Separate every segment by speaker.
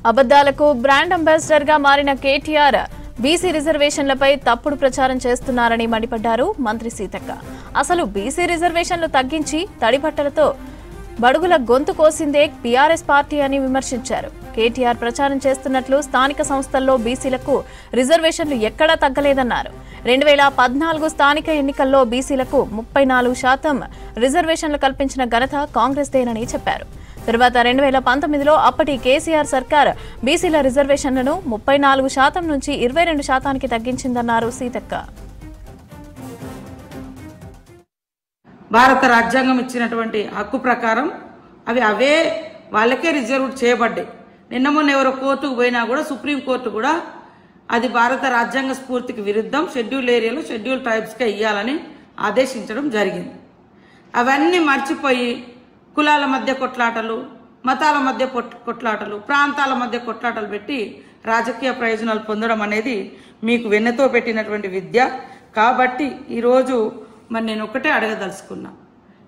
Speaker 1: అబద్దాలకు brand ambassador గా మారిన KTR BC రిజర్వేషన్లపై తప్పుడు ప్రచారం చేస్తున్నారని మండిపడ్డారు మంత్రి సీతక్క. అసలు బీసీ రిజర్వేషన్లు తగ్గించి తడిబట్టలతో బడుగుల గొంతు కోసిందే బీఆర్ఎస్ పార్టీ అని విమర్శించారు. కేటీఆర్ ప్రచారం చేస్తున్నట్లు స్థానిక సంస్థల్లో బీసీలకు రిజర్వేషన్లు ఎక్కడా తగ్గలేదన్నారు. 2014 స్థానిక ఎన్నికల్లో బీసీలకు 34% రిజర్వేషన్లు కల్పించిన ఘనత కాంగ్రెస్దేనని చెప్పారు. తర్వాత 2019లో అప్పటి కేసీఆర్ సర్కార్ బీసీల రిజర్వేషన్లను 34% నుంచి 22%కి తగ్గించిందన్నారు సీతక్క.
Speaker 2: భారత రాజ్యాంగం ఇచ్చినటువంటి హక్కు ప్రకారం అవే వాళ్ళకే రిజర్వ్ చేయబడ్డాయి. నిన్న మొన్న ఎవరో కోర్టుకు పోయినా కూడా సుప్రీంకోర్టు కూడా అది భారత రాజ్యాంగ స్ఫూర్తికి విరుద్ధం, షెడ్యూల్ ఏరియాలో షెడ్యూల్ ట్రైబ్స్కే ఇవ్వాలని ఆదేశించడం జరిగింది. అవన్నీ మర్చిపోయి కులాల మధ్య కొట్లాటలు, మతాల మధ్య కొట్లాటలు, ప్రాంతాల మధ్య కొట్లాటలు పెట్టి రాజకీయ ప్రయోజనాలు పొందడం అనేది మీకు వెన్నతో పెట్టినటువంటి విద్య. కాబట్టి ఈరోజు మరి నేను ఒకటే అడగదలుచుకున్నా,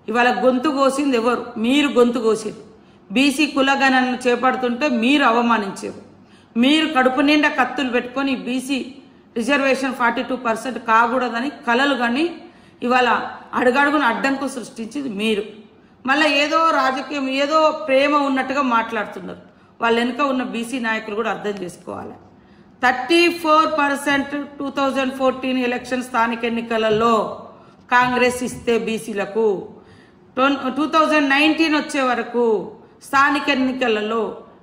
Speaker 2: ఇవాళ గొంతు కోసింది ఎవరు? మీరు గొంతు కోసారు. బీసీ కులగణనను చేపడుతుంటే మీరు అవమానించారు. మీరు కడుపు నిండా కత్తులు పెట్టుకొని బీసీ రిజర్వేషన్ 42% కాకూడదని కలలు కానీ ఇవాళ అడుగడుగున అడ్డంకు సృష్టించింది మీరు. మళ్ళీ ఏదో రాజకీయం, ఏదో ప్రేమ ఉన్నట్టుగా మాట్లాడుతున్నారు. వాళ్ళ వెనుక ఉన్న బీసీ నాయకులు కూడా అర్థం చేసుకోవాలి. 34% 2014 ఎలక్షన్ స్థానిక ఎన్నికలలో కాంగ్రెస్ ఇస్తే బీసీలకు 2019 వచ్చే వరకు స్థానిక ఎన్నికలలో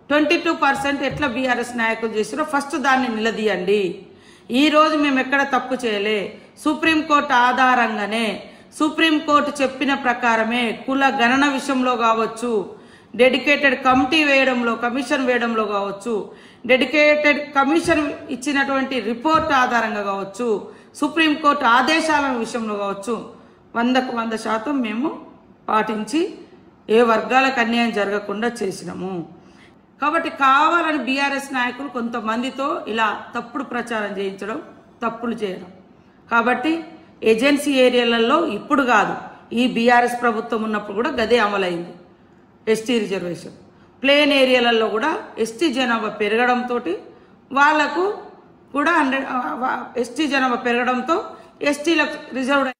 Speaker 2: 22% ఎట్లా బీఆర్ఎస్ నాయకులు చేసారో ఫస్ట్ దాన్ని నిలదీయండి. ఈరోజు మేము ఎక్కడ తప్పు చేయలే. సుప్రీంకోర్టు ఆధారంగానే, సుప్రీంకోర్టు చెప్పిన ప్రకారమే కుల గణన విషయంలో కావచ్చు, డెడికేటెడ్ కమిటీ వేయడంలో, కమిషన్ వేయడంలో కావచ్చు, డెడికేటెడ్ కమిషన్ ఇచ్చినటువంటి రిపోర్ట్ ఆధారంగా కావచ్చు, సుప్రీంకోర్టు ఆదేశాల విషయంలో కావచ్చు 100కు 100% మేము పాటించి ఏ వర్గాలకు అన్యాయం జరగకుండా చేసినాము. కాబట్టి కావాలని బీఆర్ఎస్ నాయకులు కొంతమందితో ఇలా తప్పుడు ప్రచారం చేయించడం, తప్పులు చేయడం. కాబట్టి ఏజెన్సీ ఏరియాలలో ఇప్పుడు కాదు, ఈ బీఆర్ఎస్ ప్రభుత్వం ఉన్నప్పుడు కూడా గదే అమలైంది ఎస్టీ రిజర్వేషన్. ప్లేన్ ఏరియాలలో కూడా ఎస్టీ జనాభా పెరగడంతో వాళ్లకు కూడా ఎస్టీ జనాభా పెరగడంతో ఎస్టీలకు రిజర్వ్